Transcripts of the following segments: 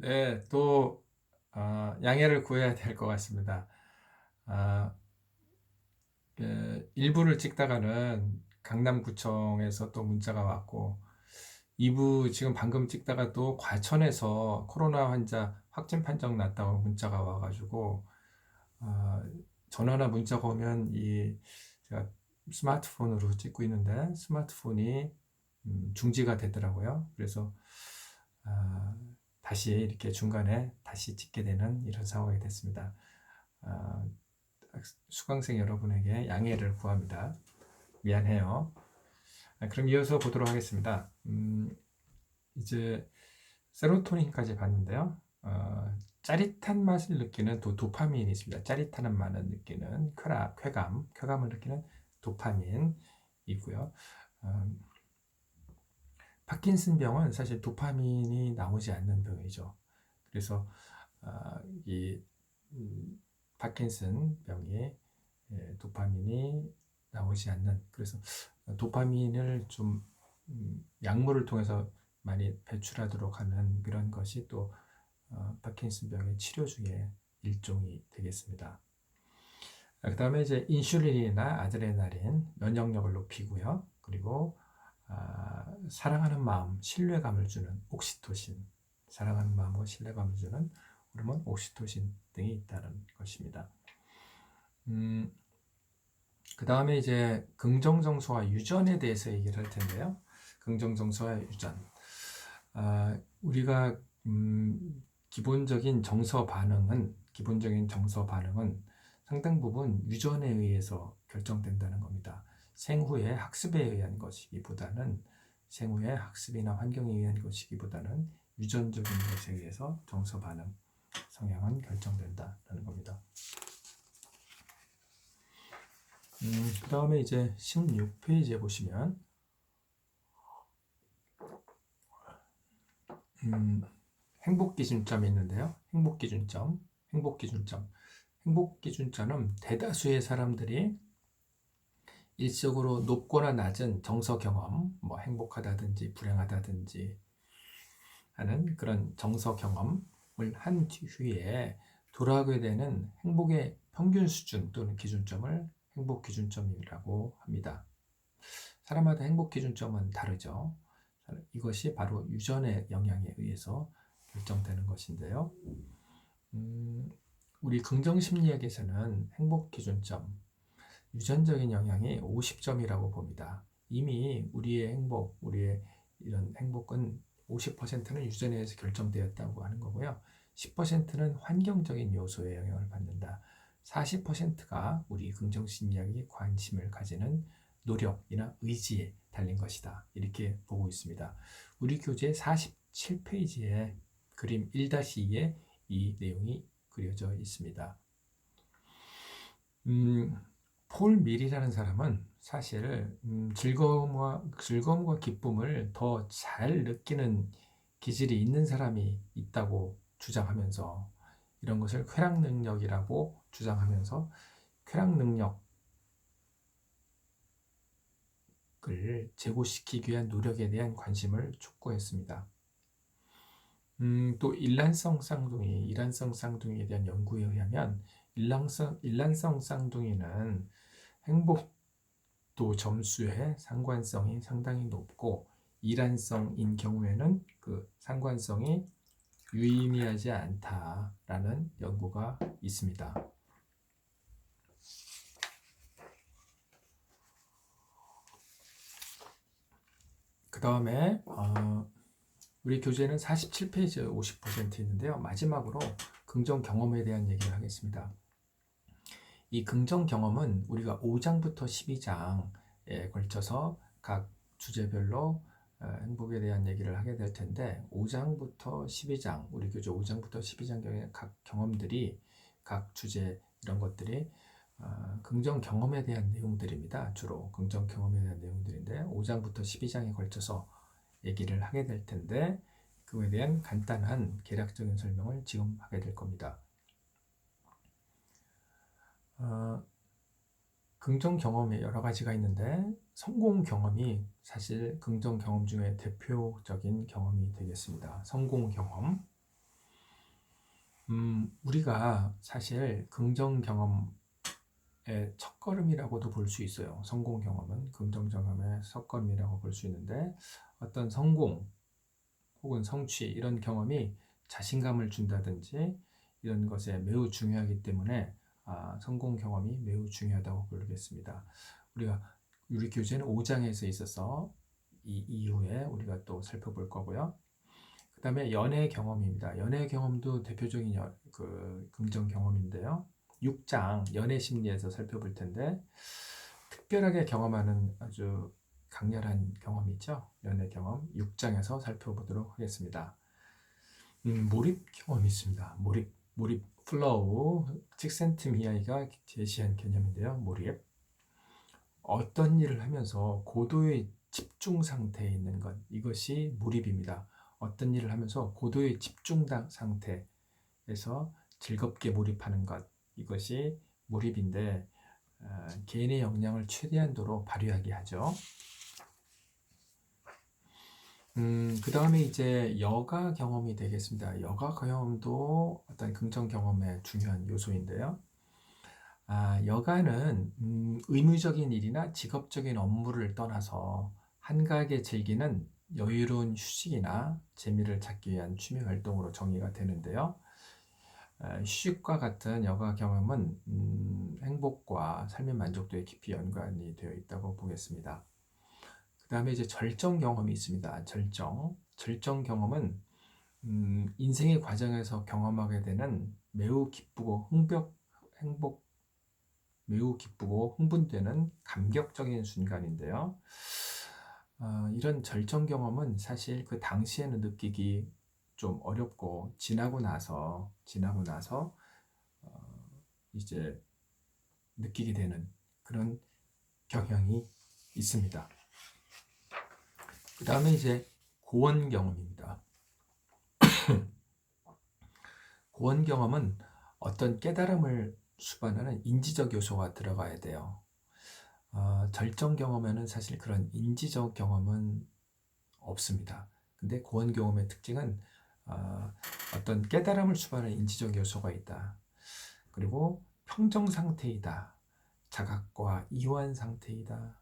네, 또 양해를 구해야 될 것 같습니다. 아, 일부를 찍다가는 강남구청에서 또 문자가 왔고, 2부 지금 방금 찍다가 또 과천에서 코로나 환자 확진 판정 났다고 문자가 와가지고, 아, 전화나 문자가 오면 제가 스마트폰으로 찍고 있는데 스마트폰이 중지가 되더라고요. 그래서 아, 다시 이렇게 중간에 다시 찍게 되는 이런 상황이 됐습니다. 아, 수강생 여러분에게 양해를 구합니다. 미안해요. 그럼 이어서 보도록 하겠습니다. 이제 세로토닌까지 봤는데요. 짜릿한 맛을 느끼는 도파민이 있습니다. 짜릿한 맛을 느끼는 쾌감을 느끼는 도파민이 있고요. 어, 파킨슨병은 사실 도파민이 나오지 않는 병이죠. 그래서 이 파킨슨 병이 도파민이 나오지 않는, 그래서 도파민을 좀 약물을 통해서 많이 배출하도록 하는 그런 것이 또 파킨슨 병의 치료 중에 일종이 되겠습니다. 그 다음에 이제 인슐린이나 아드레날린 면역력을 높이고요. 그리고 사랑하는 마음, 신뢰감을 주는 옥시토신, 사랑하는 마음과 신뢰감을 주는 호르몬 옥시토신 등이 있다는 것입니다. 그 다음에 이제 긍정정서와 유전에 대해서 얘기를 할 텐데요. 긍정정서와 유전. 우리가 기본적인 정서 반응은 상당 부분 유전에 의해서 결정된다는 겁니다. 생후의 학습에 의한 것이기보다는 생후의 학습이나 환경에 의한 것이기보다는 유전적인 것에 의해서 정서 반응, 성향은 결정된다는 겁니다. 그 다음에 이제 16페이지에 보시면 행복기준점이 있는데요. 행복기준점은 대다수의 사람들이 일시적으로 높거나 낮은 정서 경험, 뭐 행복하다든지 불행하다든지 하는 그런 정서 경험을 한 뒤에 돌아가게 되는 행복의 평균 수준 또는 기준점을 행복 기준점이라고 합니다. 사람마다 행복 기준점은 다르죠. 이것이 바로 유전의 영향에 의해서 결정되는 것인데요. 우리 긍정심리학에서는 행복 기준점, 유전적인 영향이 50점이라고 봅니다. 이미 우리의 이런 행복은 50%는 유전에 의해서 결정되었다고 하는 거고요. 10%는 환경적인 요소의 영향을 받는다. 40%가 우리 긍정심리학이 관심을 가지는 노력이나 의지에 달린 것이다. 이렇게 보고 있습니다. 우리 교재 47페이지에 그림 1-2에 이 내용이 그려져 있습니다. 폴 밀이라는 사람은 사실 즐거움과 기쁨을 더 잘 느끼는 기질이 있는 사람이 있다고 주장하면서 이런 것을 쾌락 능력이라고 주장하면서 쾌락 능력을 제고시키기 위한 노력에 대한 관심을 촉구했습니다. 또 일란성 쌍둥이에 대한 연구에 의하면 일란성 쌍둥이는 행복도 점수의 상관성이 상당히 높고 일란성인 경우에는 그 상관성이 유의미하지 않다라는 연구가 있습니다. 그 다음에 우리 교재는 47페이지에 50% 있는데요. 마지막으로 긍정 경험에 대한 얘기를 하겠습니다. 이 긍정 경험은 우리가 5장부터 12장에 걸쳐서 각 주제별로 행복에 대한 얘기를 하게 될 텐데 5장부터 12장, 우리 교재 5장부터 12장경의 각 경험들이 각 주제 이런 것들이 긍정 경험에 대한 내용들입니다. 주로 긍정 경험에 대한 내용들인데 5장부터 12장에 걸쳐서 얘기를 하게 될 텐데 그거에 대한 간단한 개략적인 설명을 지금 하게 될 겁니다. 긍정 경험이 여러 가지가 있는데 성공 경험이 사실 긍정 경험 중에 대표적인 경험이 되겠습니다. 성공 경험. 우리가 사실 긍정 경험의 첫걸음이라고도 볼 수 있어요. 성공 경험은 긍정 경험의 첫걸음이라고 볼 수 있는데 어떤 성공 혹은 성취 이런 경험이 자신감을 준다든지 이런 것에 매우 중요하기 때문에 성공 경험이 매우 중요하다고 보겠습니다. 우리 교재는 5장에서 있어서 이 이후에 우리가 또 살펴볼 거고요. 그 다음에 연애 경험입니다. 연애 경험도 대표적인 긍정 경험인데요. 6장 연애 심리에서 살펴볼 텐데 특별하게 경험하는 아주 강렬한 경험이죠. 연애 경험 6장에서 살펴보도록 하겠습니다. 몰입 경험이 있습니다. 몰입 플로우 칙센트미아이가 제시한 개념인데요. 몰입 어떤 일을 하면서 고도의 집중 상태에 있는 것 이것이 몰입입니다. 어떤 일을 하면서 고도의 집중 상태에서 즐겁게 몰입하는 것 이것이 몰입인데 개인의 역량을 최대한도로 발휘하게 하죠. 그 다음에 이제 여가 경험이 되겠습니다. 여가 경험도 어떤 긍정 경험의 중요한 요소인데요. 여가는 의무적인 일이나 직업적인 업무를 떠나서 한가하게 즐기는 여유로운 휴식이나 재미를 찾기 위한 취미 활동으로 정의가 되는데요. 휴식과 같은 여가 경험은 행복과 삶의 만족도에 깊이 연관이 되어 있다고 보겠습니다. 그 다음에 이제 절정 경험이 있습니다. 절정 경험은 인생의 과정에서 경험하게 되는 매우 기쁘고 흥분되는 감격적인 순간인데요. 이런 절정 경험은 사실 그 당시에는 느끼기 좀 어렵고 지나고 나서 이제 느끼게 되는 그런 경향이 있습니다. 그 다음에 이제 고원 경험입니다. 고원 경험은 어떤 깨달음을 수반하는 인지적 요소가 들어가야 돼요. 절정 경험에는 사실 그런 인지적 경험은 없습니다. 근데 고원 경험의 특징은 어떤 깨달음을 수반하는 인지적 요소가 있다. 그리고 평정 상태이다. 자각과 이완 상태이다.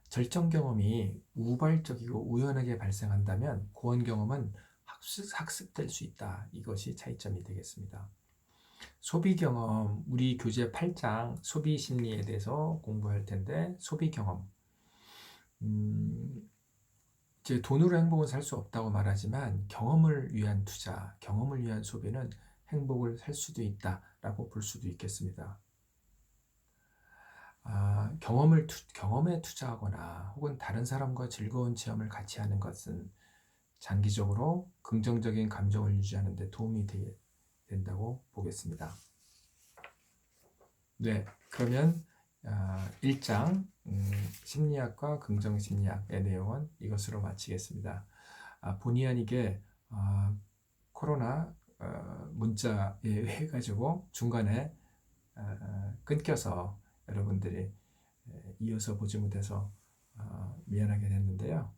절정 경험이 우발적이고 우연하게 발생한다면 고원 경험은 학습될 수 있다. 이것이 차이점이 되겠습니다. 소비 경험, 우리 교재 8장 소비 심리에 대해서 공부할 텐데 소비 경험. 이제 돈으로 행복은 살 수 없다고 말하지만 경험을 위한 투자, 경험을 위한 소비는 행복을 살 수도 있다라고 볼 수도 있겠습니다. 경험에 투자하거나 혹은 다른 사람과 즐거운 체험을 같이 하는 것은 장기적으로 긍정적인 감정을 유지하는 데 도움이 된다고 보겠습니다. 네, 그러면 1장 심리학과 긍정심리학의 내용은 이것으로 마치겠습니다. 본의 아니게 코로나 문자에 의해 가지고 중간에 끊겨서 여러분들이 이어서 보지 못해서 미안하게 됐는데요.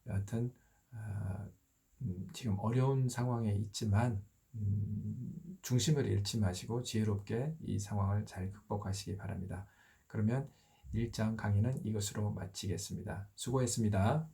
여하튼 지금 어려운 상황에 있지만 중심을 잃지 마시고 지혜롭게 이 상황을 잘 극복하시기 바랍니다. 그러면 1장 강의는 이것으로 마치겠습니다. 수고했습니다.